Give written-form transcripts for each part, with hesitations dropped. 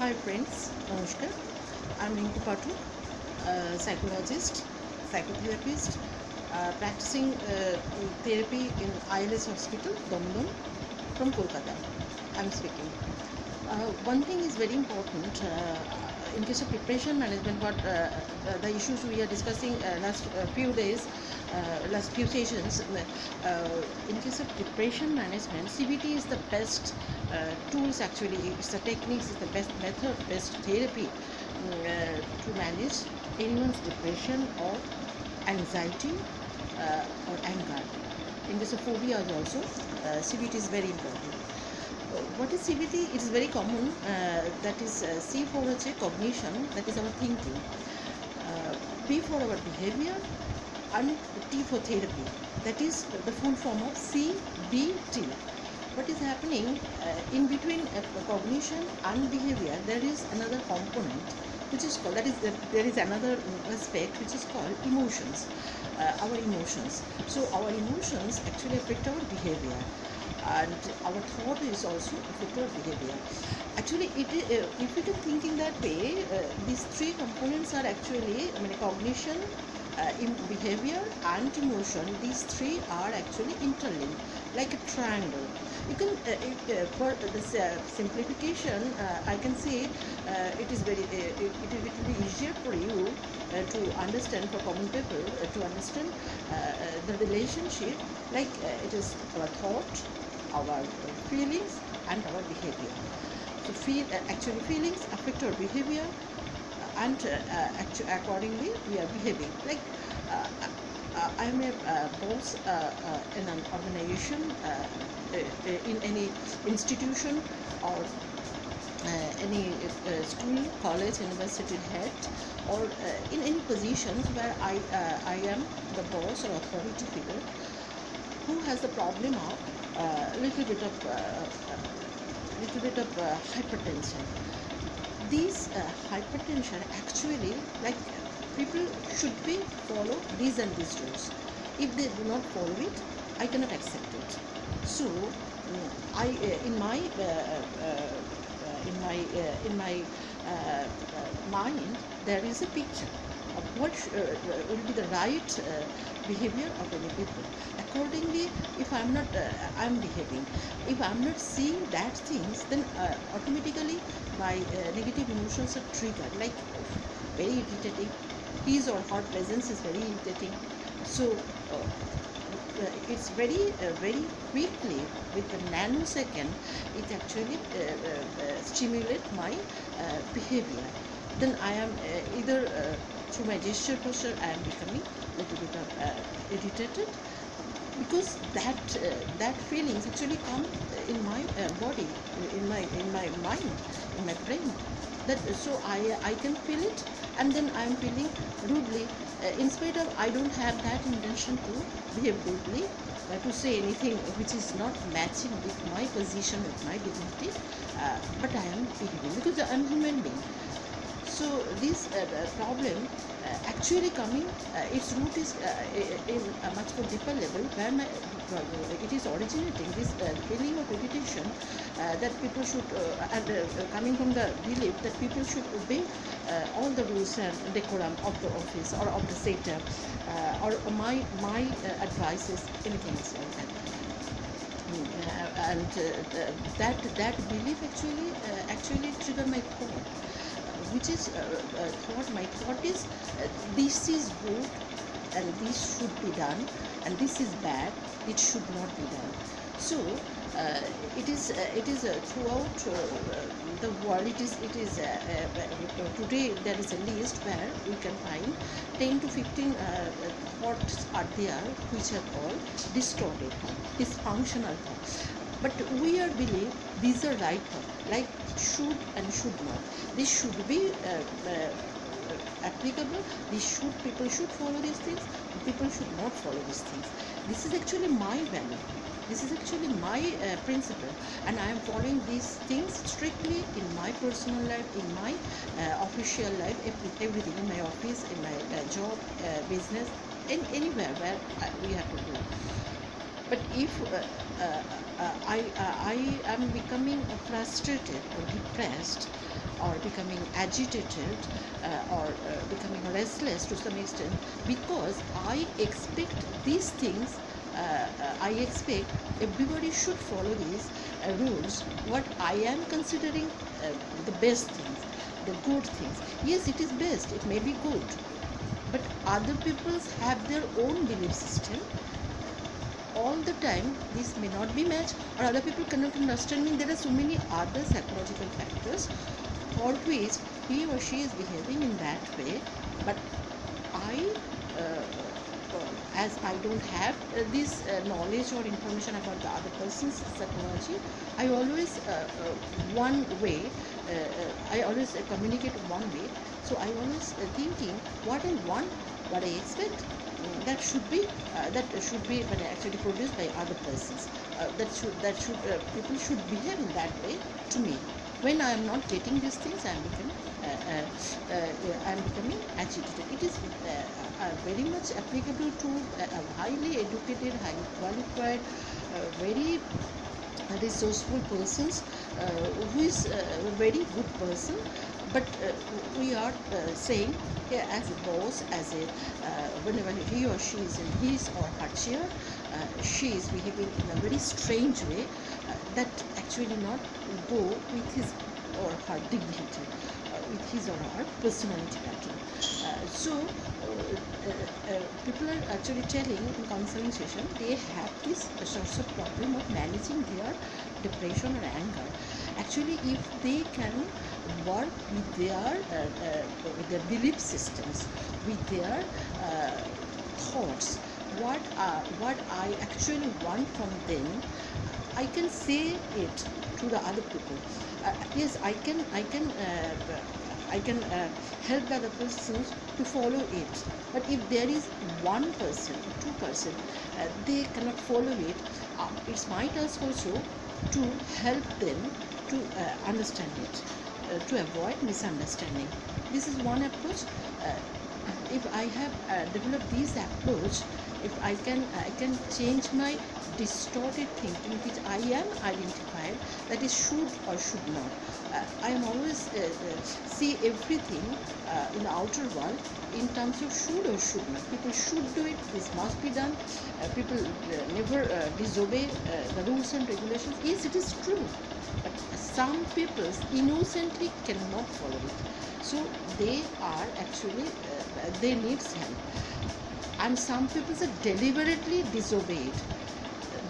Hi friends, Namaskar. I'm Rinku, psychologist, psychotherapist, practicing therapy in ILS Hospital, Domdom, from Kolkata. I'm speaking. One thing is very important in case of depression management. What the issues we are discussing last few days, last few sessions. In case of depression management, CBT is the best tools. Actually, it's the techniques, is the best method, best therapy to manage anyone's depression or anxiety or anger. In case of phobias also, CBT is very important. What is CBT? It is very common. That is C for cognition, that is our thinking. B for our behavior, and T for therapy. That is the full form of CBT. What is happening in between cognition and behavior? There is another component which is called, there is another aspect which is called emotions. Our emotions. So our emotions actually affect our behavior, and our thought is also affect our behavior. Actually, if it is thinking that way, these three components are actually, cognition, behavior and emotion. These three are actually interlinked like a triangle. You can for this simplification, I can say it will be easier for you to understand, for common people to understand the relationship, like it is our thought, our feelings and our behavior. So actually feelings affect our behavior, and accordingly we are behaving. Like I am a boss in an organization, in any institution, or any school, college, university head, or in any positions where I am the boss or authority figure who has the problem of little bit of hypertension. These hypertension actually, like, people should be follow these and these rules. If they do not follow it, I cannot accept it. So I in my mind, there is a picture of what will be the right behavior of any people. Accordingly, if I'm not I'm behaving, if I'm not seeing that things, then automatically my negative emotions are triggered, like very irritating. His or her presence is very irritating. So it's very quickly, with a nanosecond, it actually stimulate my behavior. Then I am either through my gesture posture I am becoming a little bit of irritated, because that feelings actually come in my body, in my mind, in my brain. That so I can feel it, and then I am feeling rudely, in spite of I don't have that intention to behave rudely, to say anything which is not matching with my position, with my dignity, but I am behaving because I am human being. So this problem actually coming, its root is in a much more deeper level, where it is originating, this feeling of irritation, that people should, and coming from the belief that people should obey all the rules and decorum of the office or of the sector, or my advices, anything else like that. And that belief actually trigger my thought, which is my thought is this is good and this should be done, and this is bad, it should not be done. So it is throughout the world. It is today there is a list where we can find 10 to 15 thoughts are there which are called distorted, dysfunctional thoughts. But we are believe these are right thoughts, like should and should not. This should be applicable. People should follow these things. People should not follow these things. This is actually my value. This is actually my principle, and I am following these things strictly in my personal life, in my official life, everything, in my office, in my job, business, anywhere where we have to do. But if I am becoming frustrated or depressed, or becoming agitated or becoming restless to some extent, because I expect these things. I expect everybody should follow these rules, what I am considering the best things, the good things. Yes, it is best, it may be good, but other people have their own belief system. All the time this may not be matched, or other people cannot understand me. There are so many other psychological factors for which he or she is behaving in that way. But I as I don't have this knowledge or information about the other person's psychology, I always one way I always communicate one way. So I always thinking what I want, what I expect, that should be actually produced by other persons. That should people should behave in that way to me. When I am not getting these things, I am becoming agitated. It is very much applicable to highly educated, highly qualified, very resourceful persons, who is a very good person, but we are saying as a boss, as a whenever he or she is in his or her chair, she is behaving in a very strange way that actually not go with his or her dignity, with his or her personality pattern. People are actually telling in counseling session they have this sorts of problem of managing their depression or anger. Actually, if they can work with their belief systems, with their thoughts, what I actually want from them, I can say it to the other people. Yes, I can help the other persons to follow it. But if there is one person, two person, they cannot follow it, it's my task also to help them to understand it, to avoid misunderstanding. This is one approach. If I have developed this approach, if I can change my distorted thinking, which I am identified, that is should or should not. I am always see everything in the outer world in terms of should or should not. People should do it, this must be done. People never disobey the rules and regulations. Yes, it is true, but some people innocently cannot follow it. So they are actually, they need help. And some people are deliberately disobey it.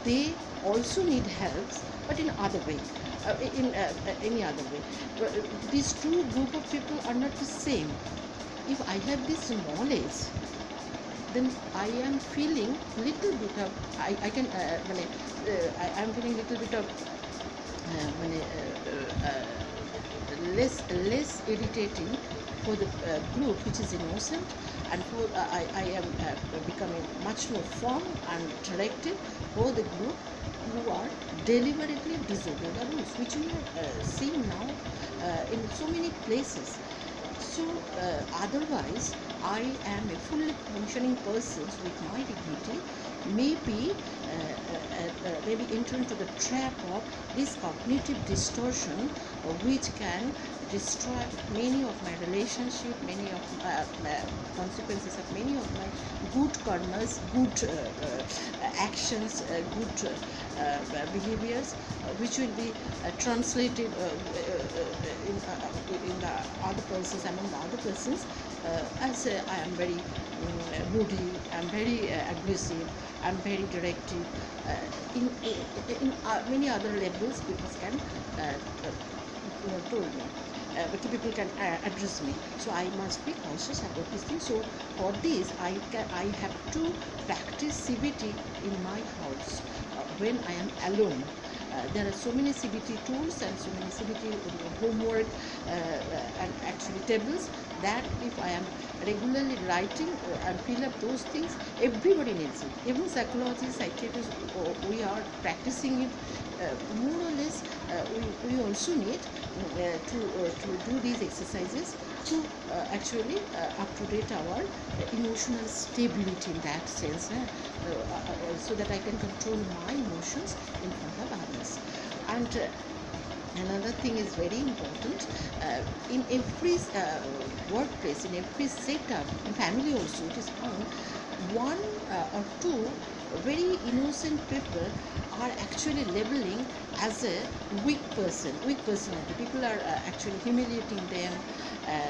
They also need help, but in other way, in any other way. These two group of people are not the same. If I have this knowledge, then I am feeling little bit of, I am feeling little bit of less irritating for the group which is innocent, and for I am becoming much more firm and directive for the group who are deliberately disobeying the rules, which we are seeing now in so many places. So otherwise, I am a fully functioning person with my dignity, maybe enter into the trap of this cognitive distortion, which can destroy many of my relationships, many of consequences of many of my good karmas, good actions, good behaviors, which will be translated in the other persons, among the other persons, as I am very moody, I am very aggressive, I am very directive. In many other levels, people can told me. But people can address me, so I must be cautious about this thing. So for this, I have to practice CBT in my house when I am alone. There are so many CBT tools and so many CBT homework and actually tables that if I am regularly writing and fill up those things, everybody needs it. Even psychologists, psychiatrists, we are practicing it more or less. We also need to do these exercises to actually up-to-date our emotional stability in that sense, so that I can control my emotions in front of others. And Another thing is very important, in every workplace, in every setup, in family also it is found, one or two very innocent people are actually labeling as a weak personality. People are actually humiliating them,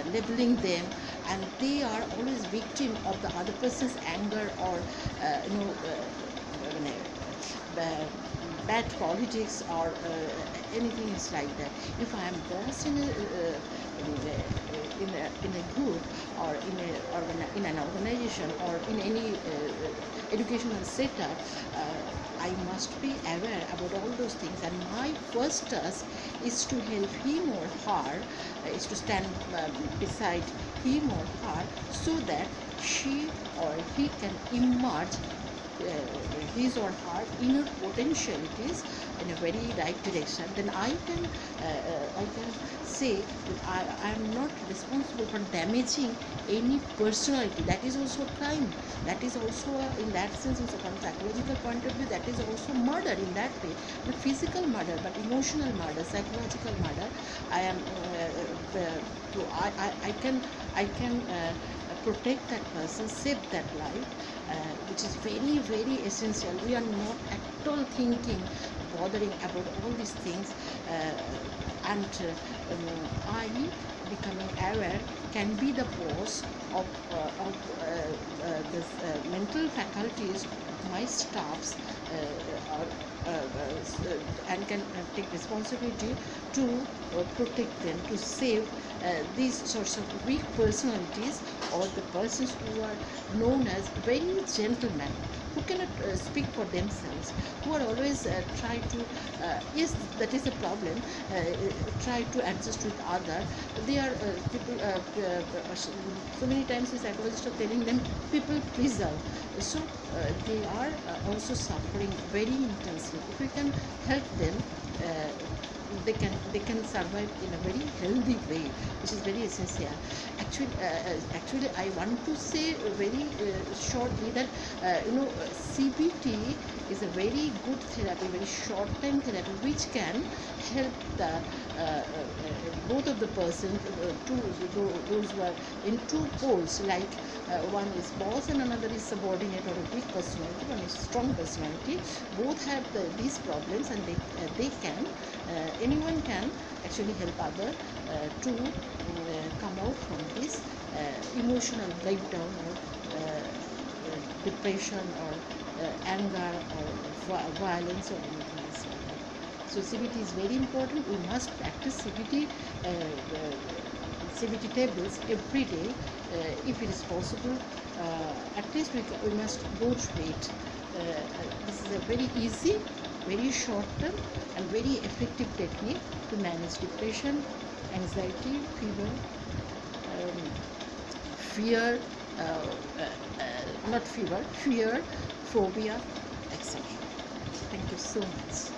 labeling them, and they are always victim of the other person's anger or uh, bad politics or anything is like that. If I am boss in a group or in an organization or in any educational setup, I must be aware about all those things, and my first task is to help him or her, is to stand beside him or her, so that she or he can emerge his or her inner potentialities in a very right direction. Then I can say that I am not responsible for damaging any personality. That is also crime. That is also in that sense, also from psychological point of view, that is also murder in that way. Not physical murder, but emotional murder, psychological murder. I am I can protect that person, save that life, which is very, very essential. We are not at all thinking, bothering about all these things, and I, becoming aware, can be the boss of the mental faculties of my staffs, and can take responsibility to protect them, to save these sorts of weak personalities, or the persons who are known as very gentlemen, who cannot speak for themselves, who are always try to yes, that is a problem, try to adjust with other. They are people so many times the psychologists are telling them people pleaser. So they are also suffering very intensely. If we can help them, they can survive in a very healthy way, which is very essential. Actually I want to say very shortly that CBT is a very good therapy, very short time therapy, which can help the both of the persons, those who are in two poles, like one is boss and another is subordinate or a weak personality, one is strong personality. Both have these problems, and they can, anyone can actually help other to come out from this emotional breakdown or depression or anger or violence or anything else like that. So CBT is very important. We must practice CBT tables every day, if it is possible. At least we must go through it. This is a very easy, very short term and very effective technique to manage depression, anxiety, fear, not fever, fear, phobia, etc. Thank you so much.